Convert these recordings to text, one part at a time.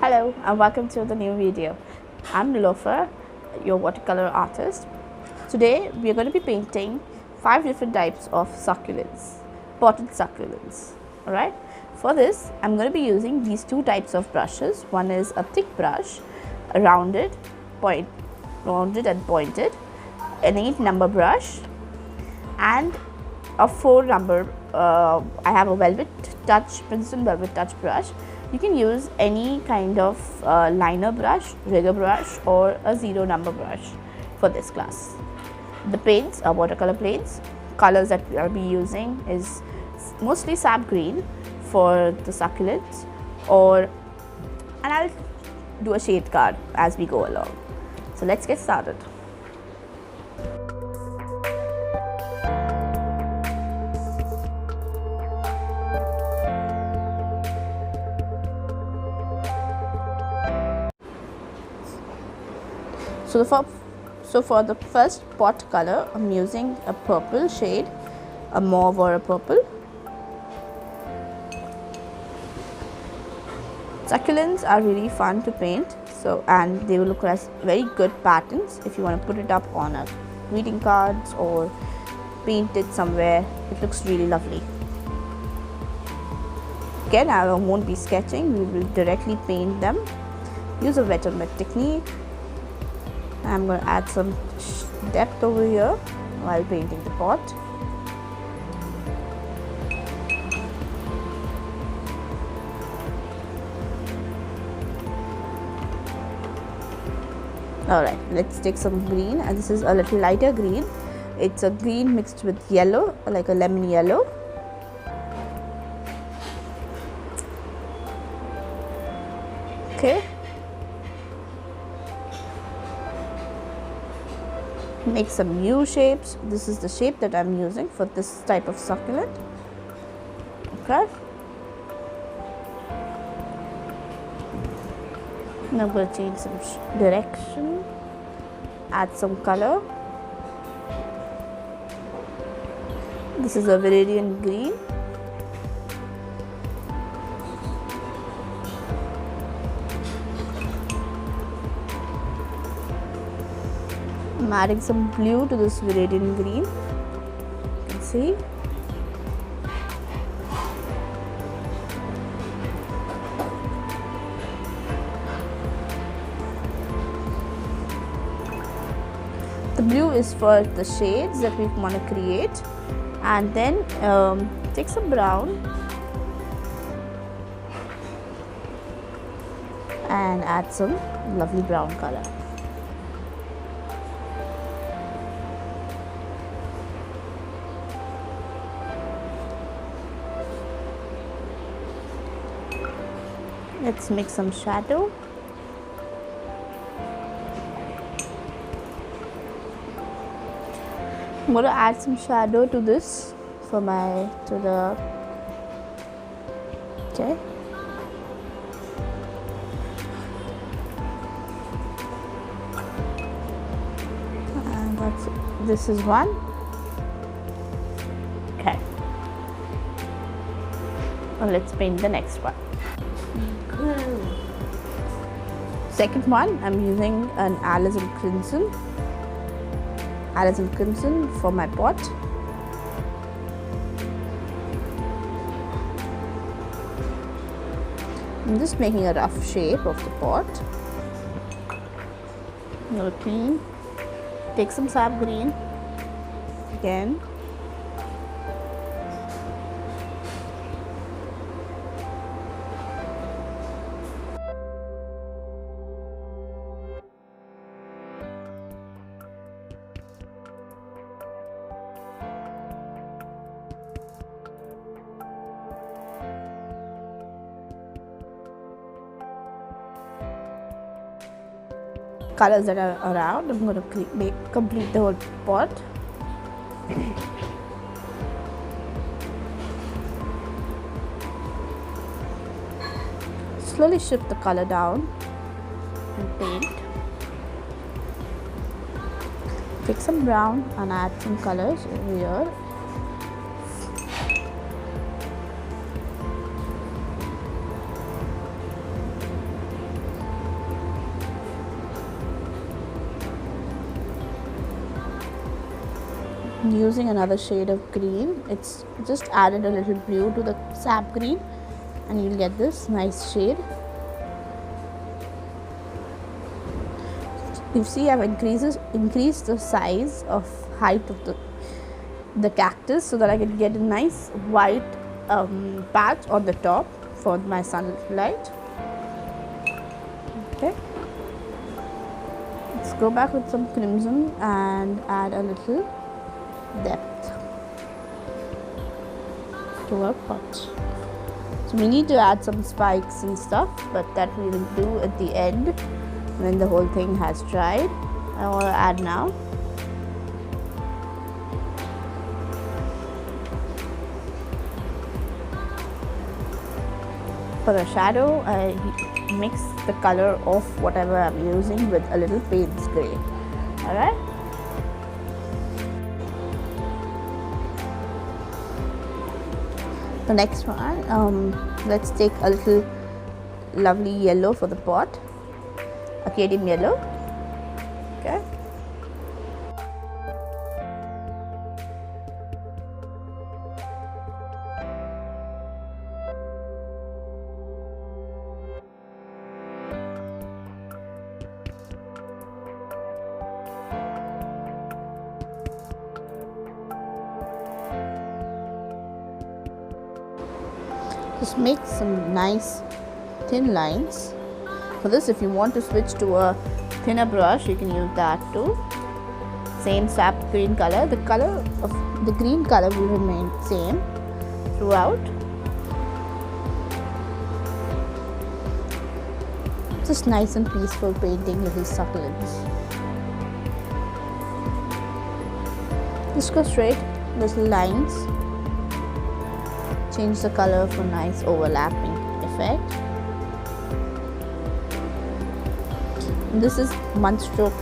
Hello and welcome to the new video. I'm Nilofer, your watercolor artist. Today we are going to be painting 5 different types of succulents, potted succulents. Alright, for this I'm going to be using these two types of brushes. One is a thick brush, a rounded and pointed, an 8 number brush, and a 4 number. I have a Princeston velvet touch brush. You can use any kind of liner brush, rigger brush, or a 0 number brush for this class. The paints are watercolor paints. Colors that I'll be using is mostly sap green for the succulents, and I'll do a shade card as we go along. So let's get started. So for the first pot color, I'm using a purple shade, a mauve or a purple. Succulents are really fun to paint, and they will look as very good patterns if you want to put it up on a greeting cards or paint it somewhere. It looks really lovely. Again, I won't be sketching, we will directly paint them. Use a wet on wet technique. I'm going to add some depth over here while painting the pot. Alright, let's take some green, and this is a little lighter green. It's a green mixed with yellow, like a lemon yellow. Okay. Make some U shapes. This is the shape that I'm using for this type of succulent. Okay. Now I'm going to change some direction, add some color. This is a viridian green. I'm adding some blue to this viridian green. You can see. The blue is for the shades that we want to create, and then take some brown and add some lovely brown color. Let's make some shadow. I'm going to add some shadow to this okay. And this is one. Okay. Now let's paint the next one. Second one, I'm using an alizarin crimson for my pot. I'm just making a rough shape of the pot. I'm going to clean. Take some sap green again. Colors that are around, I'm going to complete the whole pot. Slowly shift the color down and paint. Take some brown and add some colors over here. using another shade of green. It's just added a little blue to the sap green and you'll get this nice shade. You see I've increased the size of height of the cactus so that I can get a nice white patch on the top for my sunlight. Okay, let's go back with some crimson and add a little depth to our pot. So we need to add some spikes and stuff, but that we will do at the end when the whole thing has dried. I want to add now. For a shadow, I mix the color of whatever I'm using with a little Payne's grey. Alright. The next one, let's take a little lovely yellow for the pot, Acadian yellow. Okay. Just make some nice thin lines. For this, if you want to switch to a thinner brush, you can use that too. Same sap green color. The color of the green color will remain same throughout. Just nice and peaceful painting little succulents. Just go straight, little lines. Change the color for nice overlapping effect. This is one stroke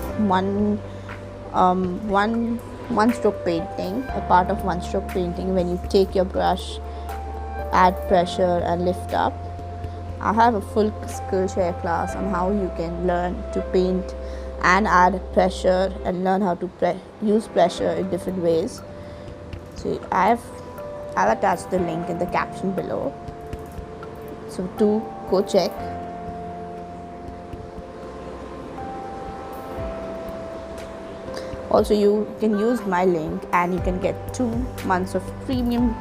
painting, a part of one stroke painting. When you take your brush, add pressure and lift up. I have a full Skillshare class on how you can learn to paint and add pressure and learn how to use pressure in different ways. So I'll attach the link in the caption below, so do go check. Also, you can use my link and you can get 2 months of premium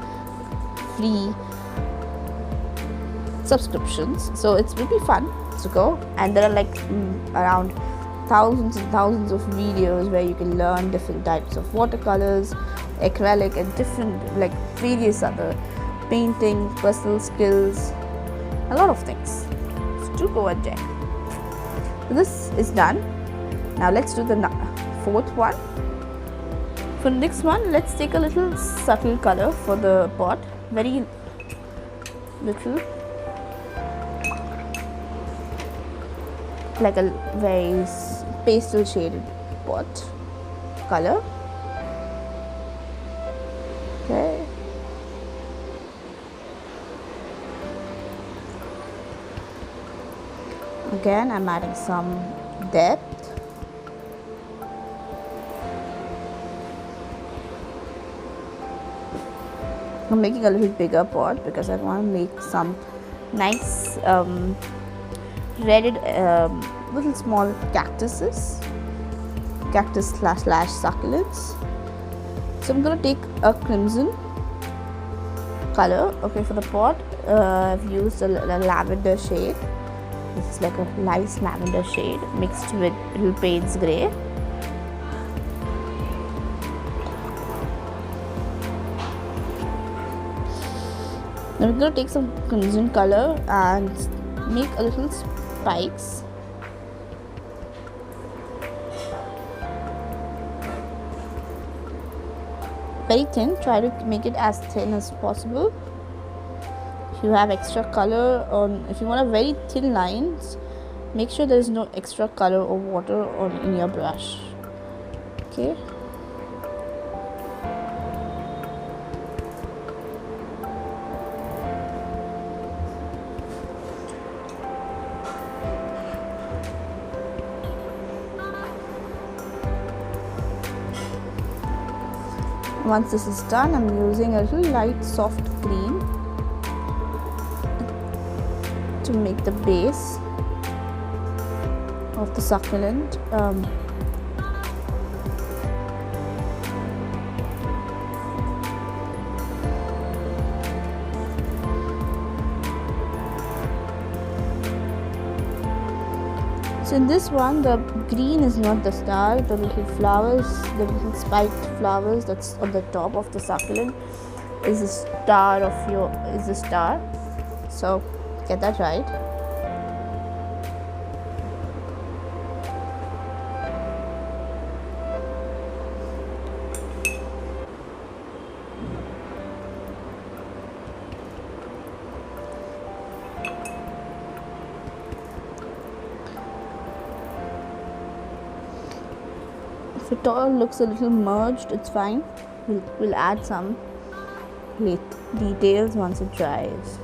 free subscriptions. So it's really fun to go, and there are like around thousands and thousands of videos where you can learn different types of watercolors, acrylic, and different like various other painting, personal skills, a lot of things. So do go and check. So this is done. Now let's do the fourth one. For the next one, let's take a little subtle color for the pot. Very little, like a very pastel shaded pot color. Okay. Again, I'm adding some depth. I'm making a little bigger pot because I want to make some nice redded little small cactus slash succulents. So I'm going to take a crimson color. Okay, for the pot, I've used a lavender shade. This is like a nice lavender shade mixed with little Payne's grey. Now we're going to take some crimson color and make a little spikes. Very thin, try to make it as thin as possible. If you have extra color if you want a very thin lines, make sure there is no extra color or water in your brush. Okay. Once this is done, I'm using a little light soft green to make the base of the succulent. So in this one, the green is not the star, the little flowers, the little spiked flowers that's on the top of the succulent is the star So get that right. If it all looks a little merged, it's fine. We'll add some details once it dries.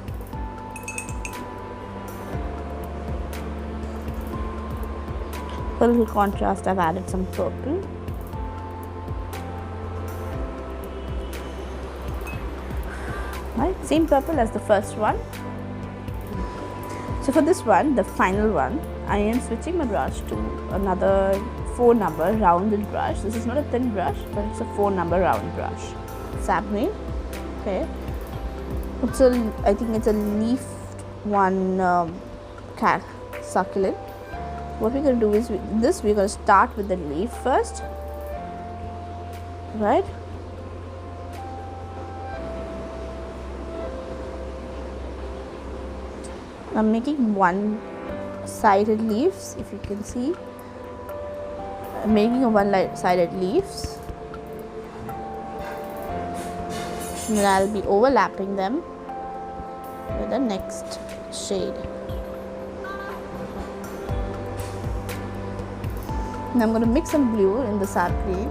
For a little contrast, I've added some purple. Right, same purple as the first one. So for this one, the final one, I am switching my brush to another 4 number rounded brush. This is not a thin brush, but it's a 4 number round brush. Sap green. Okay. I think it's a leaf one succulent. What we're going to do is we're going to start with the leaf first. Right. I'm making one-sided leaves, if you can see. I'm making a one-sided leaves. And then I'll be overlapping them with the next shade. And I'm going to mix some blue in the sap green.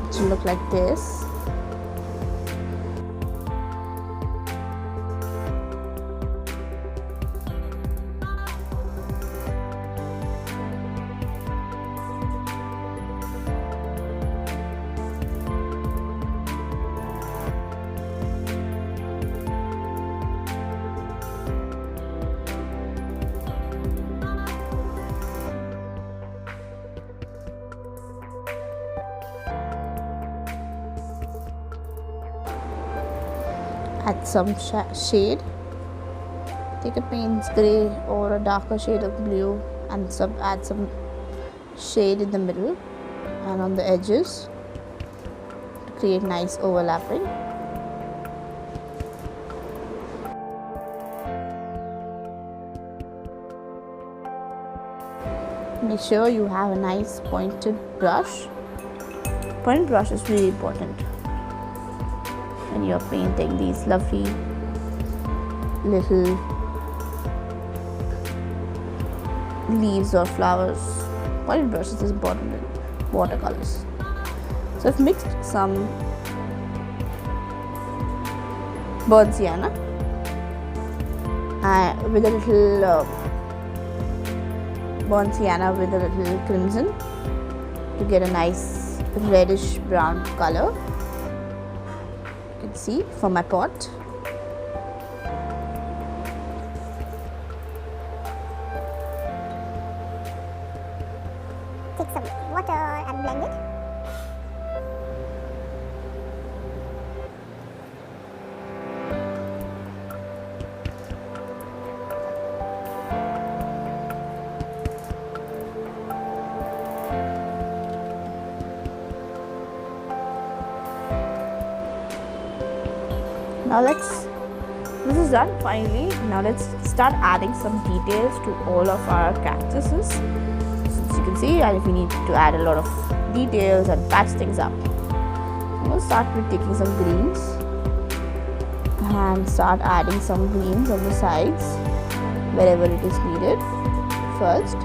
It should look like this. Add some shade. Take a Payne's grey or a darker shade of blue and add some shade in the middle and on the edges to create nice overlapping. Make sure you have a nice pointed brush. Point brush is really important when you're painting these lovely little leaves or flowers. Pointed brushes is important in watercolors. So I've mixed some burnt sienna with a little burnt sienna with a little crimson to get a nice reddish brown color. You can see for my pot. Take some water and blend it. Now this is done finally. Now let's start adding some details to all of our cactuses. So as you can see, if we need to add a lot of details and patch things up. I'm going to start with taking some greens and start adding some greens on the sides wherever it is needed first.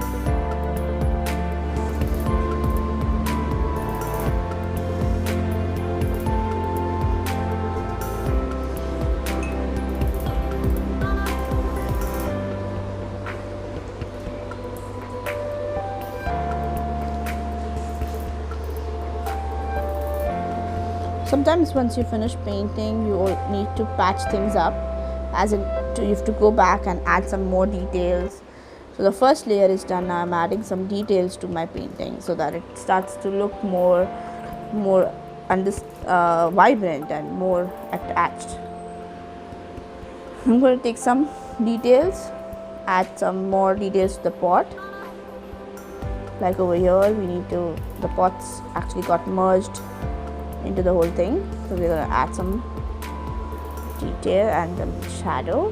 Sometimes once you finish painting, you all need to patch things up, as in you have to go back and add some more details. So the first layer is done. Now I'm adding some details to my painting so that it starts to look more vibrant and more attached. I'm going to take some details, add some more details to the pot. Like over here, the pots actually got merged into the whole thing, so we're going to add some detail and some shadow.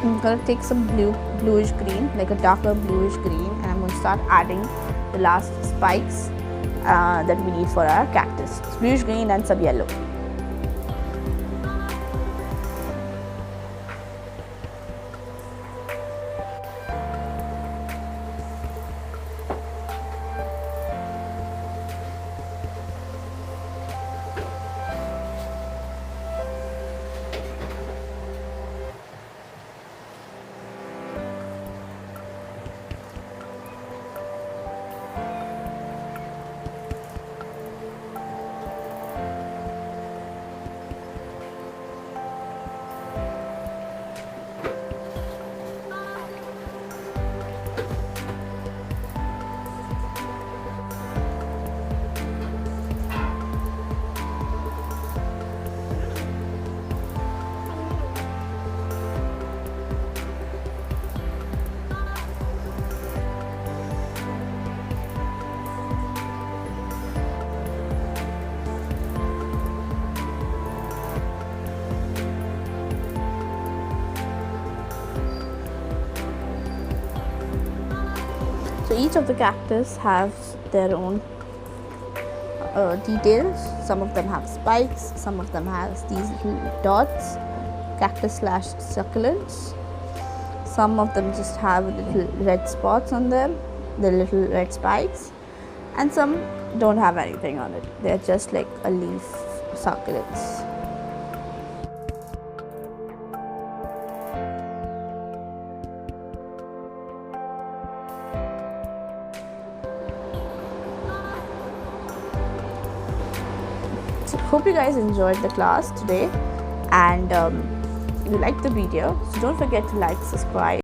I'm going to take some bluish green, like a darker bluish green, and I'm going to start adding the last spikes that we need for our cactus. It's bluish green and some yellow. So each of the cactus has their own details. Some of them have spikes, some of them has these little dots, cactus slash succulents. Some of them just have little red spots on them, the little red spikes, and some don't have anything on it. They're just like a leaf succulents. So hope you guys enjoyed the class today, and if you liked the video, so don't forget to like, subscribe.